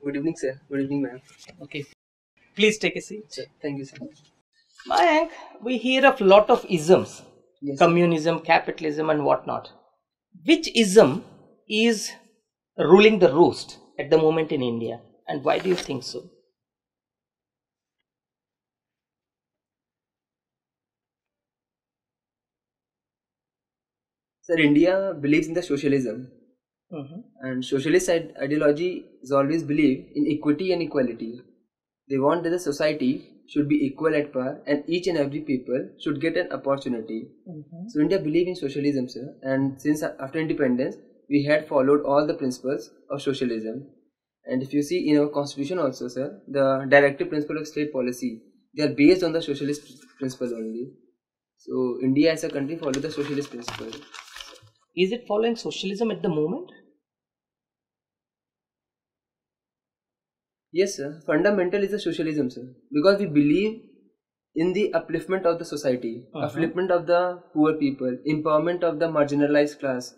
Good evening, sir. Good evening, ma'am. Okay, please take a seat. Sir, thank you, sir. Mayank, we hear of lot of isms, Yes, sir. communism, capitalism, and whatnot. Which ism is ruling the roost at the moment in India, and why do you think so? Sir, India believes in the socialism, and socialist ideology is always believe in equity and equality. They want that the society should be equal at par, and each and every people should get an opportunity. So India believe in socialism, sir, and since after independence, we had followed all the principles of socialism. And if you see in our constitution also, sir, the directive principle of state policy, they are based on the socialist principle only. So India as a country follow the socialist principle. Is it following socialism at the moment? Yes, sir. Fundamental is the socialism, sir, because we believe in the upliftment of the society, upliftment of the poor people, empowerment of the marginalized class.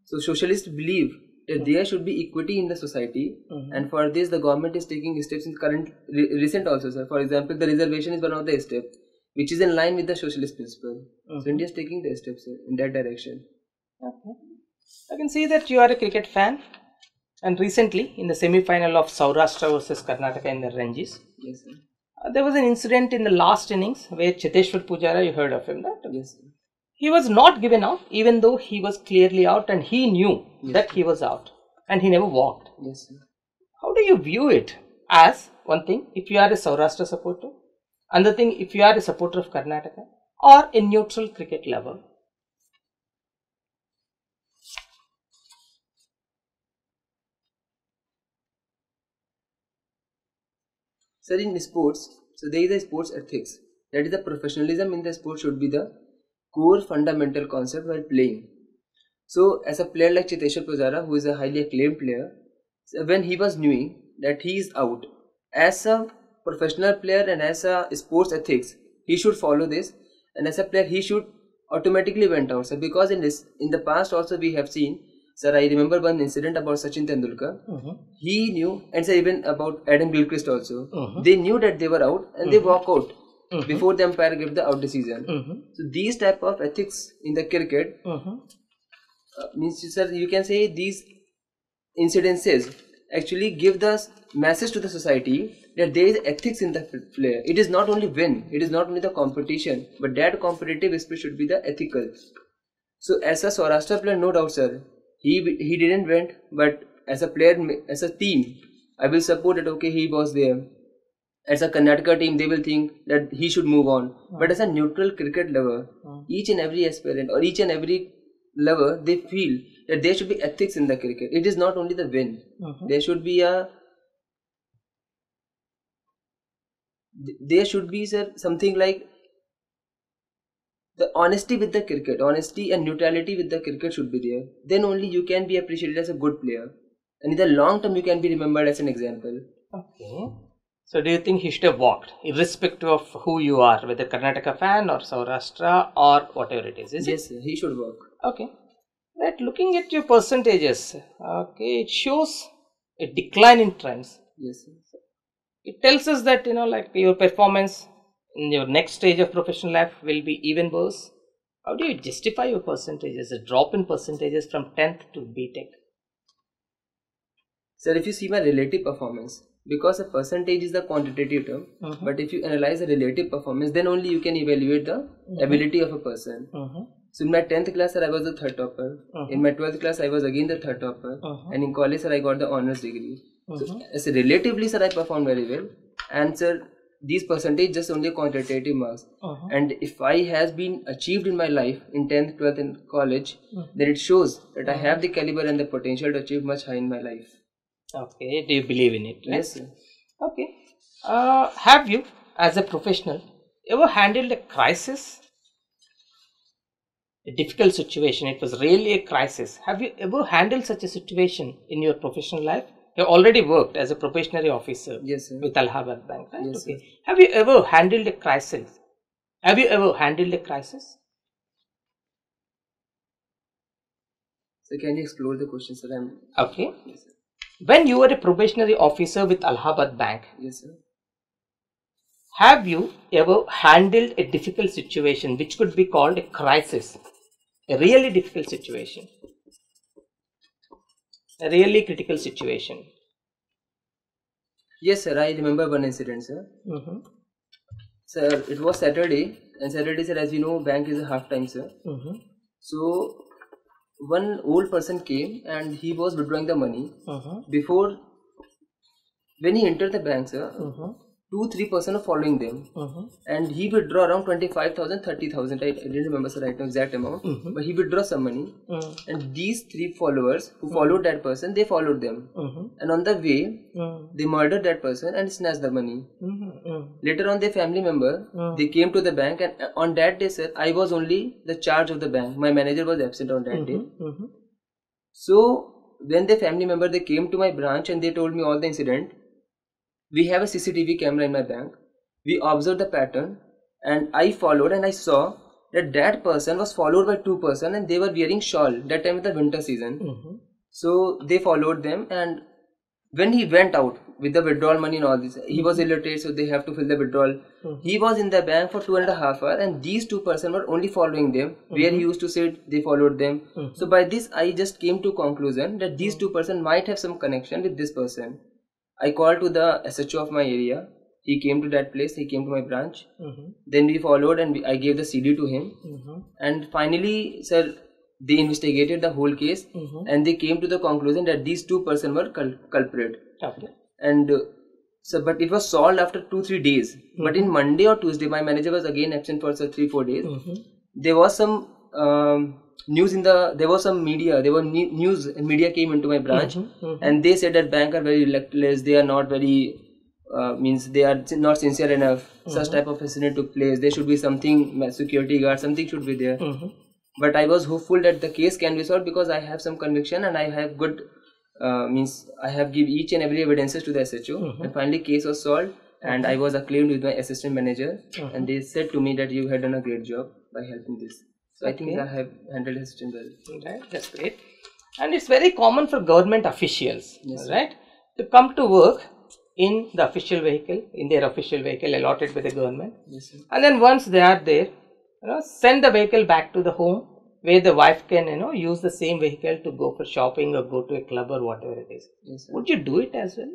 So socialists believe that there should be equity in the society, and for this the government is taking steps in current recent also, sir. For example, the reservation is one of the steps which is in line with the socialist principle. So India is taking the steps, sir, in that direction. Okay. I can see that you are a cricket fan, and recently in the semi-final of Saurashtra versus Karnataka in the Ranjis, Yes, sir. there was an incident in the last innings where Cheteshwar Pujara, you heard of him, that Yes, sir. he was not given out, even though he was clearly out and he knew Yes, that he was out, and he never walked. Yes, sir. How do you view it? As one thing, if you are a Saurashtra supporter, another thing, if you are a supporter of Karnataka, or a neutral cricket lover? Sir, in sports, so there is a sports ethics. That is the professionalism in the sport should be the core fundamental concept while playing. So, as a player like Cheteshwar Pujara, who is a highly acclaimed player, so when he was knowing that he is out, as a professional player and as a sports ethics, he should follow this, and as a player, he should automatically went out. So, because in the past also we have seen, sir, I remember one incident about Sachin Tendulkar. He knew, and sir, even about Adam Gilchrist also. They knew that they were out and they walk out before the umpire gave the out decision. So these type of ethics in the cricket means, sir, you can say these incidences actually give the message to the society that there is ethics in the player. It is not only win, it is not only the competition, but that competitive spirit should be the ethical. So as a Saurashtra player, no doubt, sir, he didn't went, but as a player, as a team, I will support that okay, he was there. As a Karnataka team, they will think that he should move on. But as a neutral cricket lover, each and every aspirant or each and every lover, they feel that there should be ethics in the cricket. It is not only the win. There should be sir, something like the honesty with the cricket, honesty and neutrality with the cricket should be there. Then only you can be appreciated as a good player, and in the long term you can be remembered as an example. Okay. So do you think he should have walked, irrespective of who you are, whether Karnataka fan or Saurashtra or whatever it is? Yes, sir, he should walk. Okay. Right. Looking at your percentages, okay, it shows a decline in trends. Yes, sir. It tells us that like your performance in your next stage of professional life will be even worse. How do you justify your percentages, a drop in percentages from 10th to BTech? Sir, if you see my relative performance, because a percentage is the quantitative term, but if you analyze the relative performance, then only you can evaluate the ability of a person. So in my 10th class, sir, I was the third topper. In my 12th class, I was again the third topper. And in college, sir, I got the honors degree. So as relatively, sir, I performed very well. And sir, these percentage just only quantitative marks. And if I has been achieved in my life in 10th, 12th and college, then it shows that I have the caliber and the potential to achieve much high in my life. Okay, do you believe in it? Right? Yes, sir. Okay. Have you, as a professional, ever handled a crisis? A difficult situation, it was really a crisis. Have you ever handled such a situation in your professional life? You already worked as a probationary officer, yes, sir, with Allahabad Bank, right? Yes, okay. Sir. Have you ever handled a crisis? Have you ever handled a crisis? So can you explore the question, sir? Okay. Yes, sir. When you were a probationary officer with Allahabad Bank, Yes, sir. have you ever handled a difficult situation which could be called a crisis? A really difficult situation. A really critical situation. Yes, sir. I remember one incident, sir. Mm-hmm. Sir, it was Saturday, and Saturday, sir, as you know, bank is a half time, sir. Mm-hmm. So one old person came and he was withdrawing the money. Mm-hmm. Before, when he entered the bank, sir, Mm-hmm. 2-3% are following them, Mm-hmm. and he withdraw around 25,000, 30,000. I didn't remember, sir, right now exact amount, Mm-hmm. but he withdraw some money, Mm-hmm. and these 3 followers who followed that person, they followed them, and on the way, they murdered that person and snatched the money. Mm-hmm. Later on, their family member, they came to the bank, and on that day, sir, I was only the charge of the bank. My manager was absent on that day. Mm-hmm. So when the family member, they came to my branch and they told me all the incident. We have a CCTV camera in my bank. We observed the pattern, and I followed, and I saw that that person was followed by 2 persons, and they were wearing shawl. That time of the winter season. Mm-hmm. So they followed them, and when he went out with the withdrawal money and all this, he was illiterate, so they have to fill the withdrawal. He was in the bank for 2.5 hours, and these 2 persons were only following them. Where he used to sit, they followed them. So by this, I just came to conclusion that these 2 persons might have some connection with this person. I called to the SHO of my area. He came to that place. He came to my branch. Then we followed, and I gave the CD to him. And finally, sir, they investigated the whole case, and they came to the conclusion that these 2 persons were culprit. Okay. And so, but it was solved after 2-3 days. But in Monday or Tuesday, my manager was again absent for 3-4 days. There was some news in the, there was some media, there were news and media came into my branch, and they said that bank are very luckless, they are not very means they are not sincere enough. Such type of incident took place. There should be something, security guard, something should be there. But I was hopeful that the case can be solved because I have some conviction and I have good means I have give each and every evidences to the SHO. And finally case was solved, and I was acclaimed with my assistant manager, and they said to me that you had done a great job by helping this. So I think I have handled the system well. Right, that's great. And it's very common for government officials, Yes, right, to come to work in the official vehicle, in their official vehicle allotted by the government. Yes, sir. And then once they are there, send the vehicle back to the home where the wife can, use the same vehicle to go for shopping or go to a club or whatever it is. Yes, sir. Would you do it as well?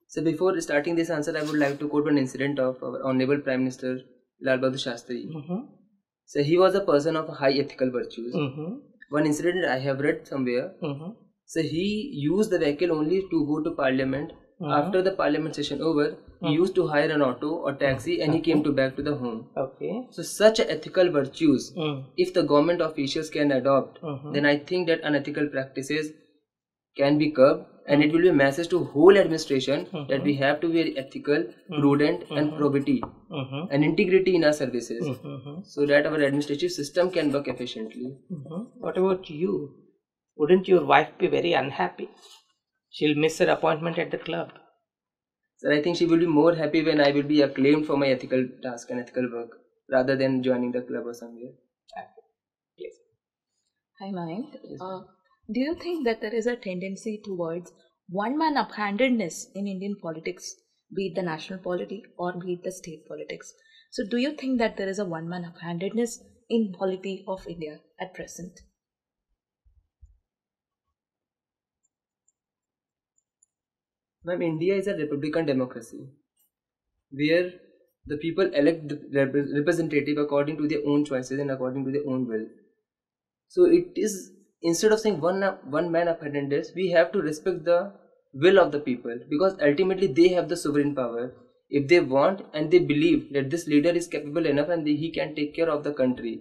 So before starting this answer, I would like to quote one incident of our Honorable Prime Minister Lal Bahadur Shastri. So he was a person of high ethical virtues. One incident I have read somewhere. So he used the vehicle only to go to Parliament. After the Parliament session over, he used to hire an auto or taxi, and he came back to the home. Okay. So such ethical virtues, if the government officials can adopt, then I think that unethical practices can be curbed, and it will be a message to whole administration that we have to be ethical, prudent, and probity and integrity in our services, so that our administrative system can work efficiently. What about you? Wouldn't your wife be very unhappy? She'll miss her appointment at the club. So I think she will be more happy when I will be acclaimed for my ethical task and ethical work, rather than joining the club or somewhere. Yes. Hi, Mayank. Do you think that there is a tendency towards one-man uphandedness in Indian politics, be it the national polity or be it the state politics? So do you think that there is a one-man uphandedness in polity of India at present? Ma'am, India is a republican democracy where the people elect the representative according to their own choices and according to their own will. So it is, instead of saying one man uphandedness, we have to respect the will of the people, because ultimately they have the sovereign power. If they want and they believe that this leader is capable enough and he can take care of the country,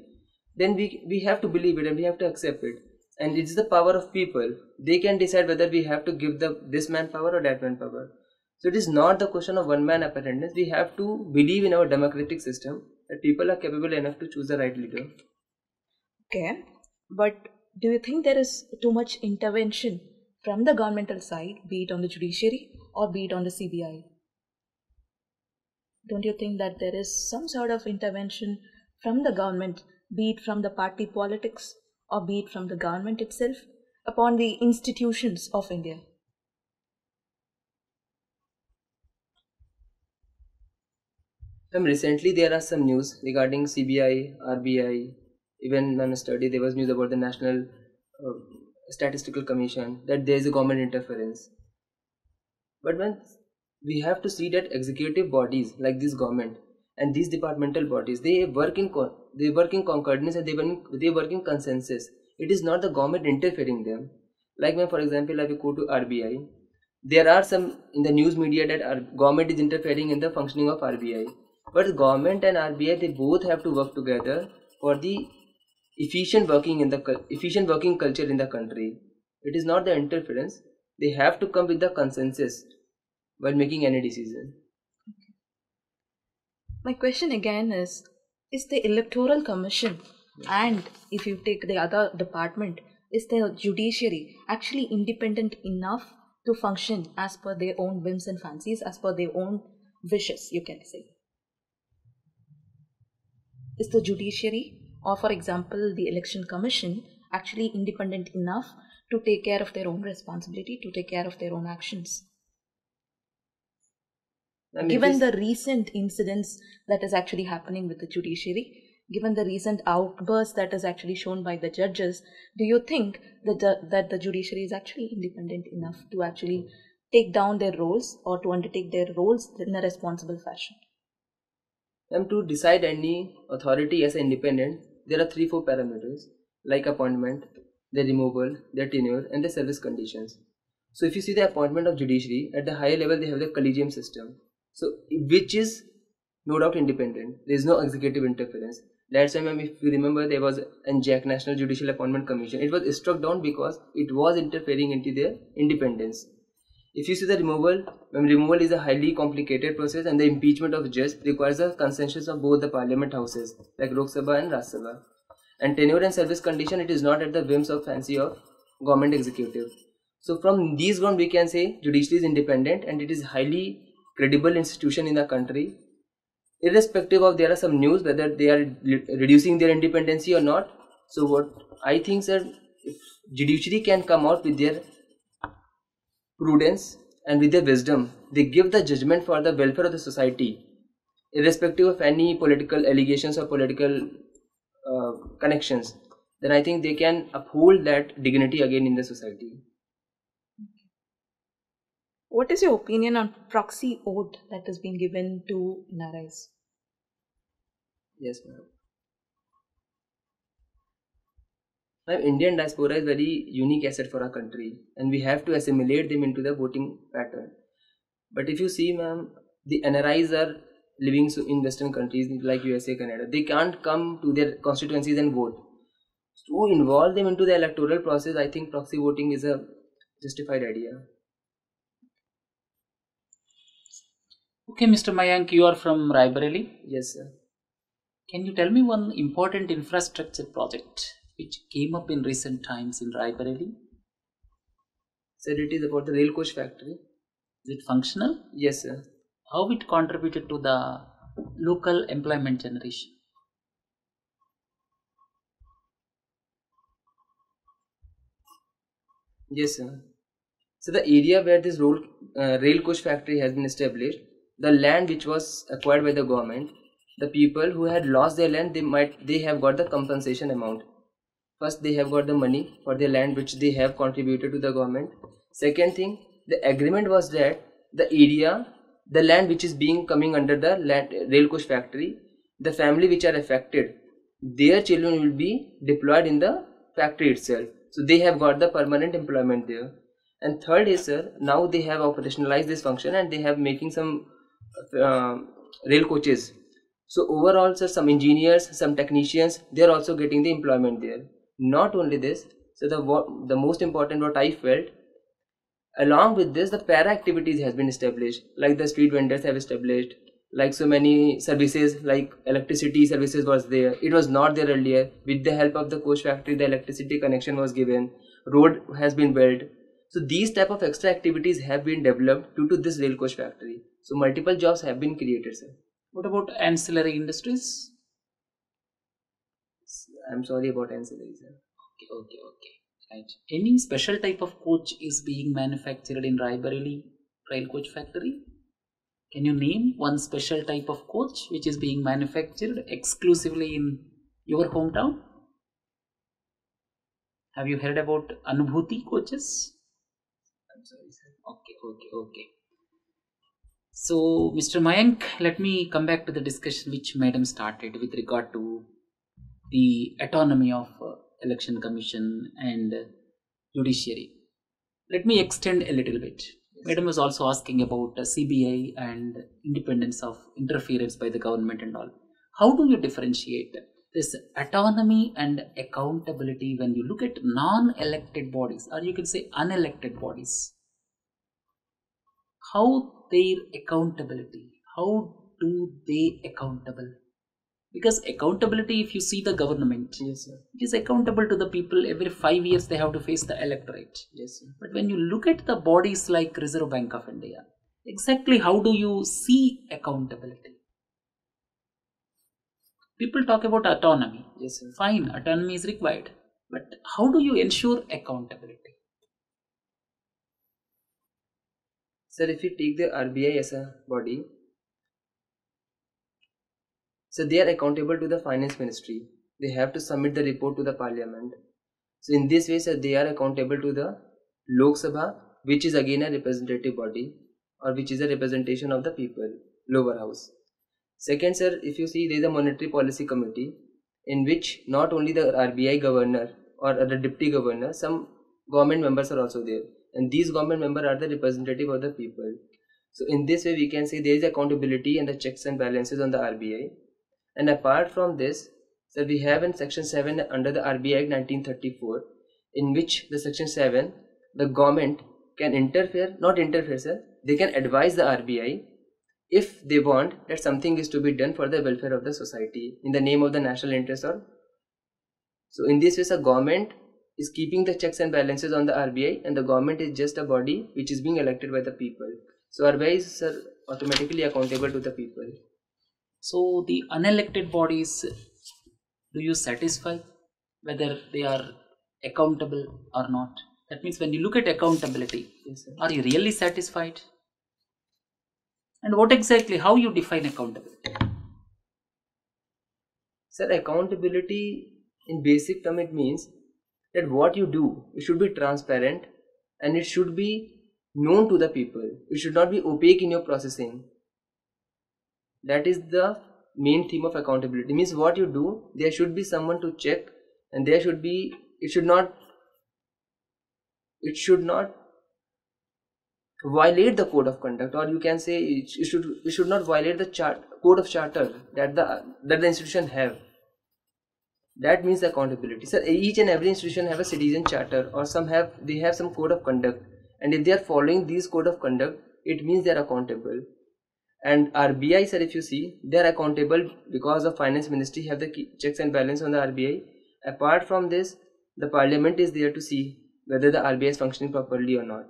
then we have to believe it and we have to accept it. And it's the power of people. They can decide whether we have to give this man power or that man power. So it is not the question of one man uphandedness. We have to believe in our democratic system that people are capable enough to choose the right leader. Okay, but do you think there is too much intervention from the governmental side, be it on the judiciary or be it on the CBI? Don't you think that there is some sort of intervention from the government, be it from the party politics or be it from the government itself, upon the institutions of India? Recently there are some news regarding CBI, RBI, even on a study there was news about the National Statistical Commission that there is a government interference. But when we have to see that executive bodies like this government and these departmental bodies, they work in concordance and they work in consensus. It is not the government interfering them. Like when, for example, I will go to RBI. There are some in the news media that our government is interfering in the functioning of RBI. But government and RBI, they both have to work together for the efficient working culture in the country. It is not the interference. They have to come with the consensus while making any decision. My question again is the Electoral Commission, and if you take the other department, is the judiciary actually independent enough to function as per their own whims and fancies, as per their own wishes, you can say? Is the judiciary, or for example the Election Commission, actually independent enough to take care of their own responsibility, to take care of their own actions? Given the recent incidents that is actually happening with the judiciary, given the recent outburst that is actually shown by the judges, do you think that the judiciary is actually independent enough to actually take down their roles or to undertake their roles in a responsible fashion? To decide any authority as independent, there are 3-4 parameters like appointment, their removal, their tenure, and the service conditions. So if you see the appointment of judiciary, at the higher level they have the collegium system, so which is no doubt independent. There is no executive interference. That's why, if you remember, there was a Jack National Judicial Appointment Commission. It was struck down because it was interfering into their independence. If you see the removal is a highly complicated process, and the impeachment of judge requires the consensus of both the parliament houses like Lok Sabha and Raj Sabha. And tenure and service condition, it is not at the whims of fancy of government executive. So from these grounds we can say judiciary is independent and it is highly credible institution in the country, irrespective of there are some news whether they are reducing their independency or not. So what I think, sir, if judiciary can come out with their prudence and with their wisdom, they give the judgment for the welfare of the society, irrespective of any political allegations or political connections, then I think they can uphold that dignity again in the society. What is your opinion on proxy vote that has been given to NRIs? Yes, ma'am. Indian diaspora is very unique asset for our country and we have to assimilate them into the voting pattern. But if you see, ma'am, the NRIs are living in Western countries like USA, Canada. They can't come to their constituencies and vote. To involve them into the electoral process, I think proxy voting is a justified idea. Okay, Mr. Mayank, you are from Raebareli? Yes, sir. Can you tell me one important infrastructure project which came up in recent times in Raebareli? Sir, it is about the rail coach factory. Is it functional? Yes, sir. How it contributed to the local employment generation? Yes, sir. So the area where this rail coach factory has been established, the land which was acquired by the government, the people who had lost their land, they have got the compensation amount. First, they have got the money for their land which they have contributed to the government. Second thing, the agreement was that the land which is coming under the rail coach factory, the family which are affected, their children will be deployed in the factory itself. So they have got the permanent employment there. And third is, sir, now they have operationalized this function and they have making some rail coaches. So overall, sir, some engineers, some technicians, they are also getting the employment there. Not only this, so the most important what I felt, along with this, the para activities has been established, like the street vendors have established, like so many services, like electricity services was there. It was not there earlier. With the help of the coach factory, the electricity connection was given, road has been built. So these type of extra activities have been developed due to this rail coach factory. So multiple jobs have been created, sir. What about ancillary industries? I'm sorry about ancillary, sir. Okay. Right. Any special type of coach is being manufactured in Raebareli Rail Coach Factory? Can you name one special type of coach which is being manufactured exclusively in your hometown? Have you heard about Anubhuti coaches? I'm sorry, sir. Okay. So, Mr. Mayank, let me come back to the discussion which Madam started with regard to the autonomy of election commission and judiciary. Let me extend a little bit. Yes. Madam was also asking about CBI and independence of interference by the government and all. How do you differentiate this autonomy and accountability when you look at non-elected bodies, or you can say unelected bodies? How their accountability? How do they accountable? Because accountability, if you see the government, Yes, sir. it is accountable to the people. Every 5 years they have to face the electorate. Yes, sir. But when you look at the bodies like Reserve Bank of India, exactly how do you see accountability? People talk about autonomy. Yes, sir. Fine, autonomy is required. But how do you ensure accountability? Sir, if you take the RBI as a body, so they are accountable to the finance ministry. They have to submit the report to the parliament. So in this way, sir, they are accountable to the Lok Sabha, which is again a representative body, or which is a representation of the people, lower house. Second, sir, if you see, there is a monetary policy committee in which not only the RBI governor or the deputy governor, some government members are also there, and these government members are the representative of the people. So in this way, we can say there is accountability and the checks and balances on the RBI. And apart from this, sir, we have in section 7 under the RBI Act 1934, in which the section 7, the government can not interfere, sir, they can advise the RBI if they want that something is to be done for the welfare of the society in the name of the national interest. Or so in this way, the government is keeping the checks and balances on the RBI, and the government is just a body which is being elected by the people. So RBI is, sir, automatically accountable to the people. So the unelected bodies, do you satisfy whether they are accountable or not? That means when you look at accountability, Yes, sir. are you really satisfied? And what exactly, how you define accountability? Sir, accountability in basic term, it means that what you do, it should be transparent and it should be known to the people. It should not be opaque in your processing. That is the main theme of accountability. It means what you do, there should be someone to check, and there should be, it should not violate the code of conduct, or you can say it should not violate the code of charter that the institution have. That means accountability. So each and every institution have a citizen charter, or they have some code of conduct, and if they are following these code of conduct, it means they are accountable. And RBI, sir, if you see, they are accountable because the finance ministry have the checks and balance on the RBI. Apart from this, the parliament is there to see whether the RBI is functioning properly or not.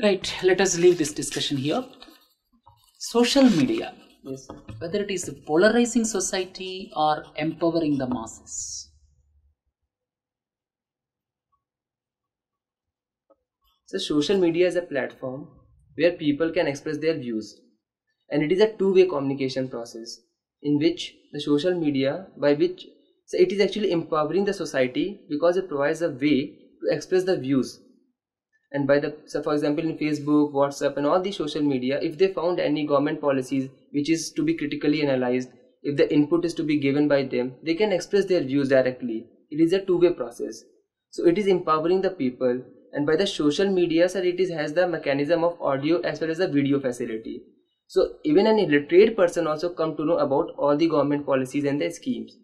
Right, let us leave this discussion here. Social media, Yes, sir. whether it is polarizing society or empowering the masses. So social media is a platform where people can express their views, and it is a two-way communication process in which the social media, so it is actually empowering the society because it provides a way to express the views. And so for example, in Facebook, WhatsApp and all these social media, if they found any government policies which is to be critically analyzed, if the input is to be given by them, they can express their views directly. It is a two-way process. So it is empowering the people, and by the social media, sir, it has the mechanism of audio as well as the video facility. So even an illiterate person also come to know about all the government policies and their schemes.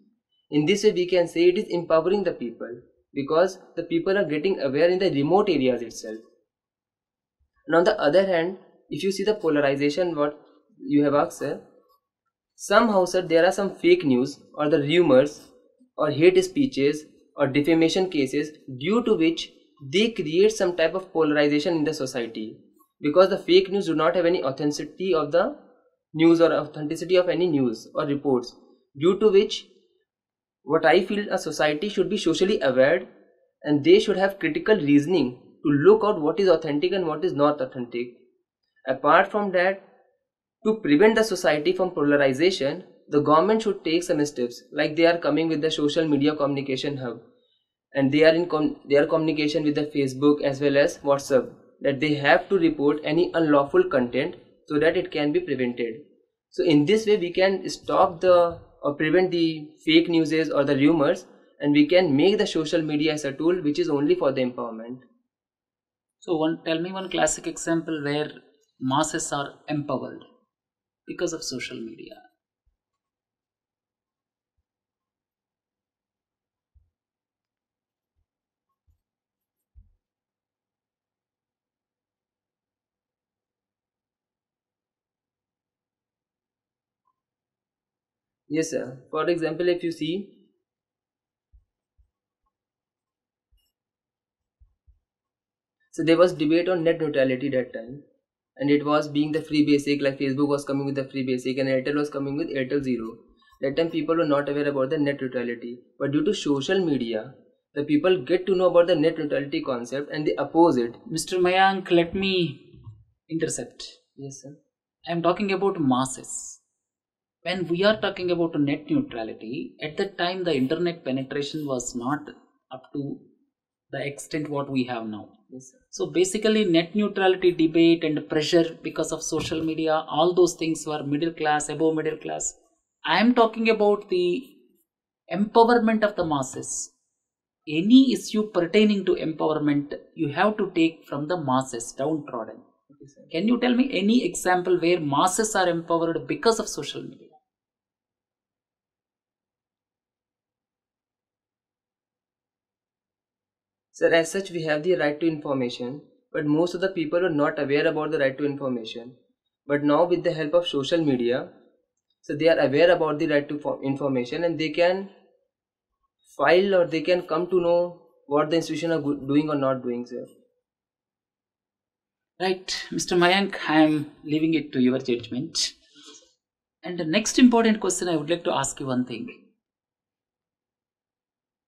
In this way, we can say it is empowering the people, because the people are getting aware in the remote areas itself. And on the other hand, if you see the polarization, what you have asked, sir, somehow, sir, there are some fake news or the rumors or hate speeches or defamation cases due to which they create some type of polarization in the society, because the fake news do not have any authenticity of the news or authenticity of any news or reports, due to which what I feel, a society should be socially aware, and they should have critical reasoning to look out what is authentic and what is not authentic. Apart from that, to prevent the society from polarization, the government should take some steps, like they are coming with the social media communication hub, and they are in their communication with the Facebook as well as WhatsApp, that they have to report any unlawful content so that it can be prevented. So in this way we can stop the or prevent the fake news or the rumors, and we can make the social media as a tool which is only for the empowerment. So tell me one classic example where masses are empowered because of social media. Yes, sir. For example, if you see, so there was debate on net neutrality that time, and it was being the free basic, like Facebook was coming with the free basic and Airtel was coming with Airtel Zero. That time people were not aware about the net neutrality, but due to social media, the people get to know about the net neutrality concept and they oppose it. Mr. Mayank, let me intercept. Yes, sir. I am talking about masses. When we are talking about net neutrality, at that time the internet penetration was not up to the extent what we have now. Yes, sir. So basically net neutrality debate and pressure because of social media, all those things were middle class, above middle class. I am talking about the empowerment of the masses. Any issue pertaining to empowerment, you have to take from the masses, downtrodden. Okay, sir. Can you tell me any example where masses are empowered because of social media? Sir, as such, we have the right to information, but most of the people are not aware about the right to information. But now, with the help of social media, so they are aware about the right to information, and they can file or they can come to know what the institution are doing or not doing, sir. Right, Mr. Mayank, I am leaving it to your judgment. And the next important question, I would like to ask you one thing.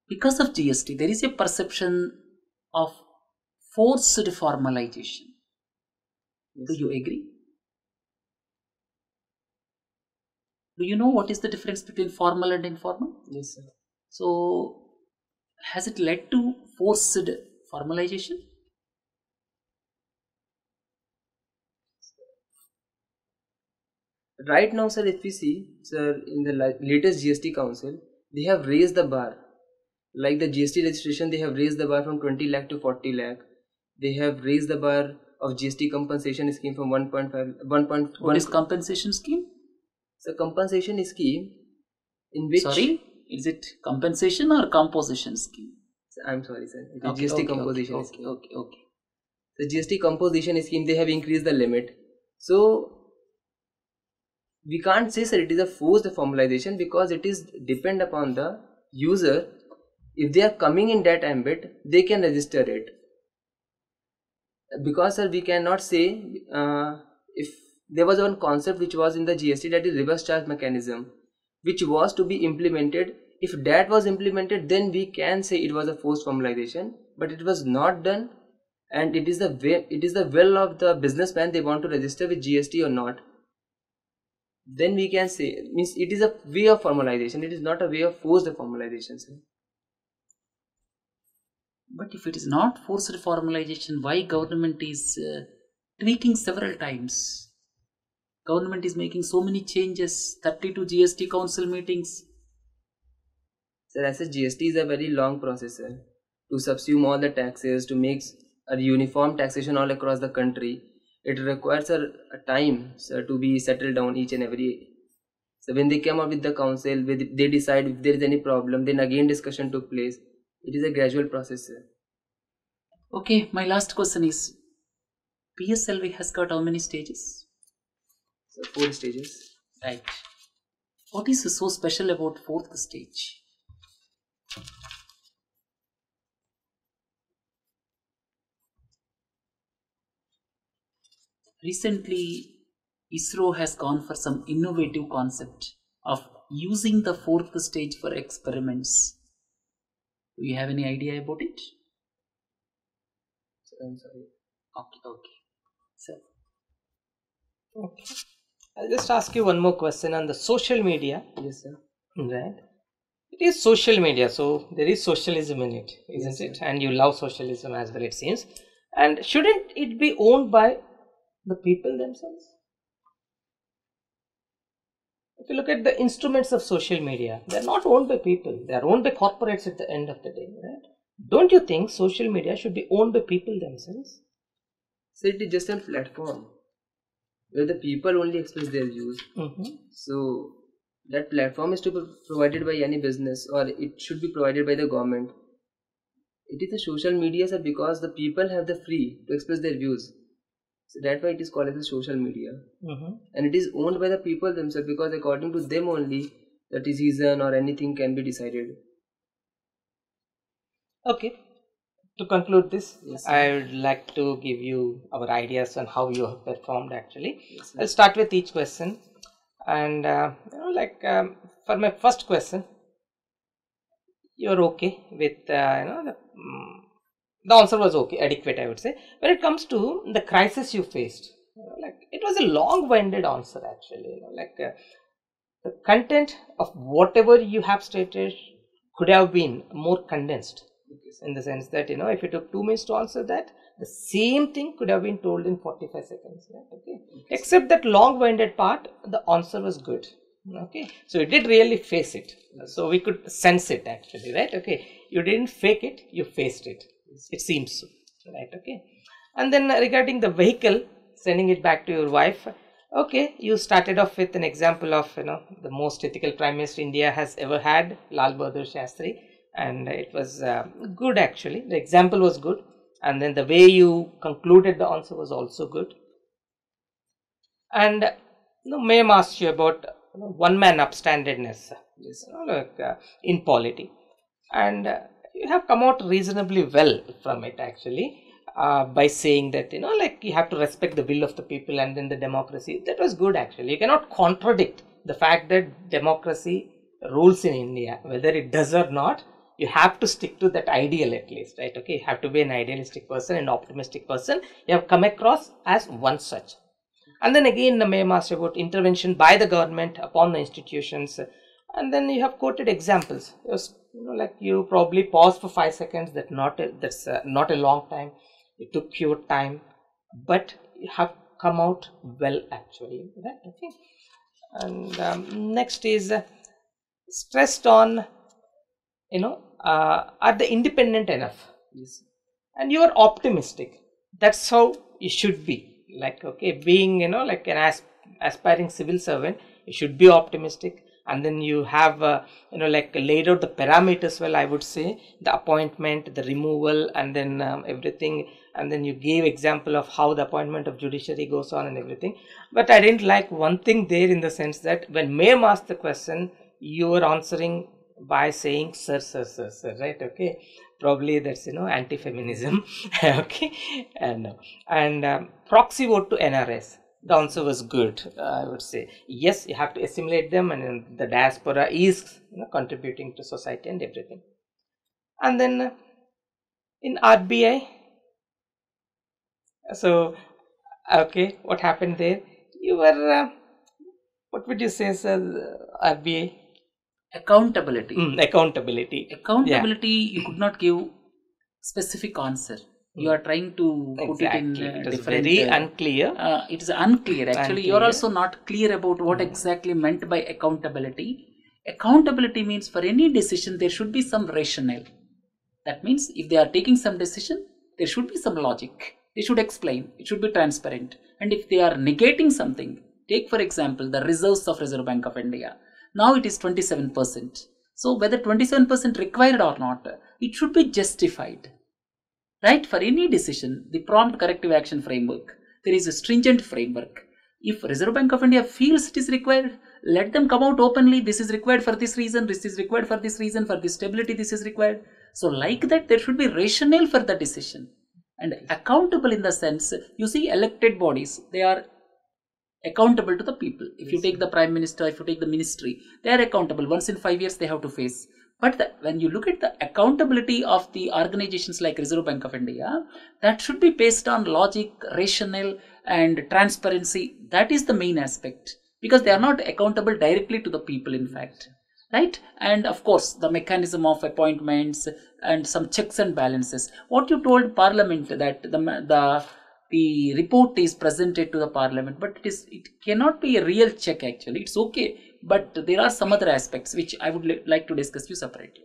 Because of GST, there is a perception of forced formalization. Yes. Do you agree? Do you know what is the difference between formal and informal? Yes, sir. So, has it led to forced formalization? Right now, sir, if we see, sir, in the latest GST Council, they have raised the bar. Like the GST registration, they have raised the bar from 20 lakh to 40 lakh. They have raised the bar of GST compensation scheme from 1.5. What is compensation scheme? So compensation scheme in which... Sorry, is it compensation or composition scheme? I'm sorry, sir. It is GST composition scheme. Okay. The GST composition scheme, they have increased the limit. So we can't say, sir, it is a forced formalization, because it is depend upon the user. If they are coming in that ambit, they can register it. Because, sir, we cannot say, if there was one concept which was in the GST, that is reverse charge mechanism, which was to be implemented. If that was implemented, then we can say it was a forced formalization, but it was not done, and it is the will of the businessman, they want to register with GST or not. Then we can say, means it is a way of formalization, it is not a way of forced formalization, sir. But if it is not forced formalization, why government is tweaking several times? Government is making so many changes, 32 GST council meetings. Sir, as a GST is a very long process, sir, to subsume all the taxes, to make a uniform taxation all across the country. It requires a time, sir, to be settled down each and every. So when they come up with the council, they decide if there is any problem, then again discussion took place. It is a gradual process, sir. Okay, my last question is, PSLV has got how many stages? So 4 stages. Right. What is so special about 4th stage? Recently, ISRO has gone for some innovative concept of using the fourth stage for experiments. Do you have any idea about it? I'm sorry. Okay. So, Okay. I'll just ask you one more question on the social media. Yes, sir. Right. It is social media, so there is socialism in it, isn't it? And you love socialism as well, it seems. And shouldn't it be owned by the people themselves? If you look at the instruments of social media, they are not owned by people. They are owned by corporates at the end of the day, right? Don't you think social media should be owned by people themselves? So it is just a platform where the people only express their views. So that platform is to be provided by any business, or it should be provided by the government. It is a social media, sir, because the people have the free to express their views. So that's why it is called as a social media. And it is owned by the people themselves, because according to them only the decision or anything can be decided. Okay. To conclude this, Yes, I would like to give you our ideas on how you have performed actually. Yes, I'll start with each question. And for my first question, you're okay with the answer was okay, adequate, I would say. When it comes to the crisis you faced, it was a long-winded answer actually. The content of whatever you have stated could have been more condensed, in the sense that if you took 2 minutes to answer that, the same thing could have been told in 45 seconds, right? Okay. Except that long-winded part, the answer was good. Okay, so you did really face it, so we could sense it actually, right? Okay, you didn't fake it, you faced it. It seems so, right? Okay. And then regarding the vehicle, sending it back to your wife, okay, you started off with an example of the most ethical prime minister India has ever had, Lal Bahadur Shastri, and it was good actually. The example was good, and then the way you concluded the answer was also good. And Mayam asked you about one-man upstandedness, in polity, and you have come out reasonably well from it actually, by saying that you have to respect the will of the people and then the democracy. That was good actually. You cannot contradict the fact that democracy rules in India, whether it does or not. You have to stick to that ideal at least, right? Okay, you have to be an idealistic person, an optimistic person. You have come across as one such. And then again, the Mayam asked about intervention by the government upon the institutions. And then you have quoted examples. You probably paused for 5 seconds. That's not a long time. It took your time, but you have come out well actually, right? Okay. And next is stressed on, are they independent enough? Yes. And you are optimistic. That's how you should be. Being an aspiring civil servant, you should be optimistic. And then you have laid out the parameters well, I would say, the appointment, the removal, and then everything. And then you gave example of how the appointment of judiciary goes on and everything. But I didn't like one thing there, in the sense that when Mayam asked the question, you were answering by saying sir, right? Okay, probably that's anti-feminism. Okay. And proxy vote to NRIs, the answer was good, I would say. Yes, you have to assimilate them, and the diaspora is contributing to society and everything. And then in RBI, so okay, what happened there? You were what would you say, sir? RBI accountability. Accountability. You could not give specific answer. You are trying to put it in different. Very unclear. It is unclear. Actually, you are also not clear about what exactly meant by accountability. Accountability means for any decision there should be some rationale. That means if they are taking some decision, there should be some logic. They should explain. It should be transparent. And if they are negating something, take for example the reserves of Reserve Bank of India. Now it is 27%. So whether 27% required or not, it should be justified. Right? For any decision, the prompt corrective action framework, there is a stringent framework. If Reserve Bank of India feels it is required, let them come out openly. This is required for this reason. This is required for this reason. For this stability, this is required. So like that, there should be rationale for the decision. And accountable in the sense, you see elected bodies, they are accountable to the people. If you take the Prime Minister, if you take the ministry, they are accountable. Once in 5 years they have to face. But when you look at the accountability of the organizations like Reserve Bank of India, that should be based on logic, rationale and transparency. That is the main aspect, because they are not accountable directly to the people, in fact. Right? And of course, the mechanism of appointments and some checks and balances. What you told Parliament, that the report is presented to the Parliament, but it cannot be a real check actually. It's okay, but there are some other aspects which I would like to discuss you separately.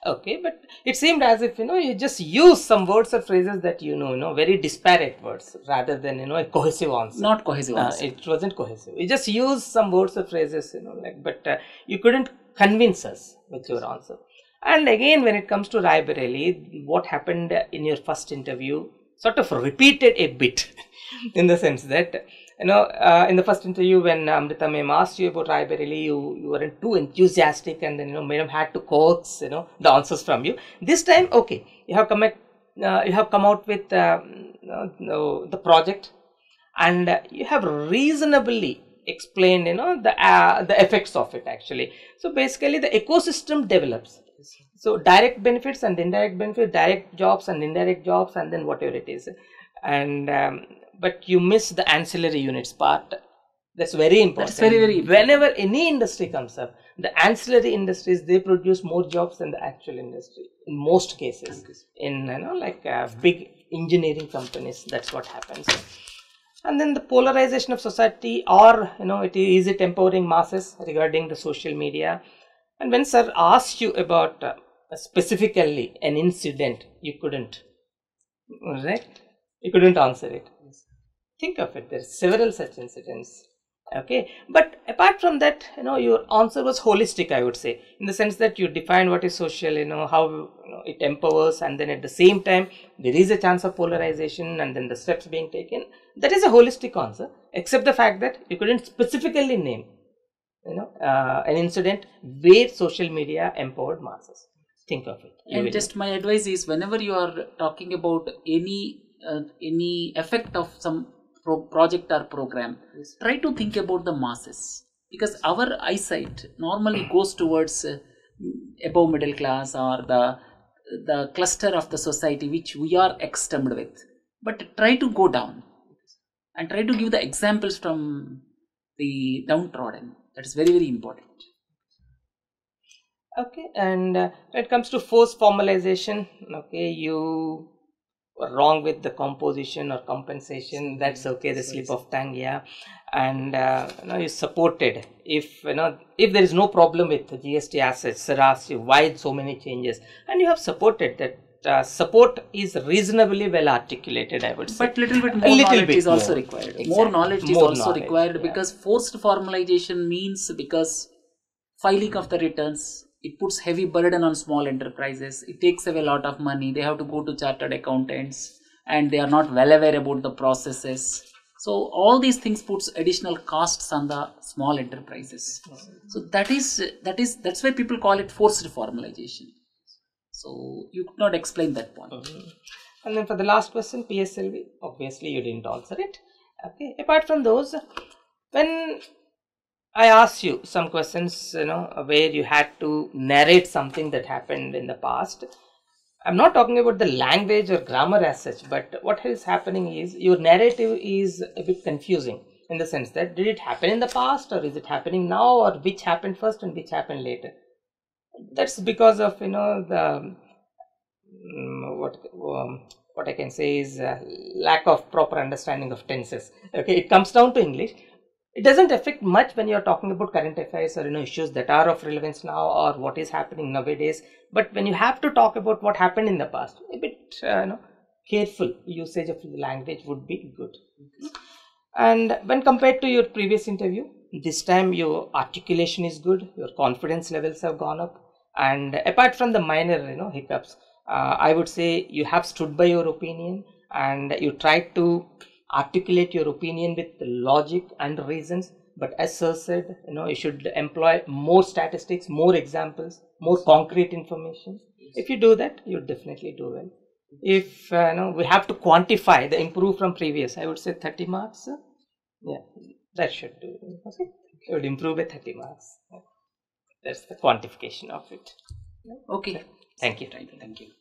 Okay, but it seemed as if you just use some words or phrases that very disparate words rather than a cohesive answer. Not cohesive answer. It wasn't cohesive. You just used some words or phrases, but you couldn't convince us with your answer. And again, when it comes to Raebareli, what happened in your first interview sort of repeated a bit in the sense that in the first interview when Amrita ma'am asked you about Raebareli, you weren't too enthusiastic, and then madam had to coax the answers from you. This time, okay, you have come out with the project, and you have reasonably explained the effects of it actually. So basically, the ecosystem develops. So direct benefits and indirect benefits, direct jobs and indirect jobs, and then whatever it is, and but you miss the ancillary units part. That's very important. That's very, very important. Whenever any industry comes up, the ancillary industries, they produce more jobs than the actual industry in most cases. In big engineering companies, that's what happens. And then the polarization of society, or is it empowering masses regarding the social media? And when sir asked you about specifically an incident, you couldn't, right? You couldn't answer it. Think of it, there are several such incidents. Okay, but apart from that, your answer was holistic, I would say, in the sense that you defined what is social, how it empowers, and then at the same time there is a chance of polarization, and then the steps being taken. That is a holistic answer, except the fact that you couldn't specifically name an incident where social media empowered masses. Think of it. And just my advice is, whenever you are talking about any effect of some project or program, try to think about the masses, because our eyesight normally goes towards above middle class or the cluster of the society which we are accustomed with. But try to go down and try to give the examples from the downtrodden. That is very, very important. Okay, and when it comes to forced formalization, okay, you were wrong with the composition or compensation. That's okay, the slip of tongue, yeah. And you supported, if there is no problem with the GST assets, sir asked you why so many changes, and you have supported that. Support is reasonably well articulated, I would say. But little bit more knowledge is also required. Exactly. More knowledge is also required, because forced formalization means, because filing of the returns, it puts heavy burden on small enterprises. It takes away a lot of money. They have to go to chartered accountants, and they are not well aware about the processes. So all these things puts additional costs on the small enterprises. So that's why people call it forced formalization. So you could not explain that point. And then for the last question, PSLV, obviously you didn't answer it. Okay. Apart from those, when I asked you some questions, where you had to narrate something that happened in the past, I'm not talking about the language or grammar as such, but what is happening is your narrative is a bit confusing, in the sense that did it happen in the past, or is it happening now, or which happened first and which happened later? That's because of the what I can say is lack of proper understanding of tenses. Okay, it comes down to English. It doesn't affect much when you're talking about current affairs or issues that are of relevance now, or what is happening nowadays. But when you have to talk about what happened in the past, a bit careful usage of the language would be good. And when compared to your previous interview, this time your articulation is good, your confidence levels have gone up, and apart from the minor hiccups, I would say you have stood by your opinion, and you tried to articulate your opinion with logic and reasons. But as sir said, you should employ more statistics, more examples, more concrete information. If you do that, you definitely do well. If we have to quantify the improve from previous, I would say 30 marks. Yeah, that should do. Okay. It would improve by 30 marks. That's the quantification of it. Okay. Thank you. Thank you.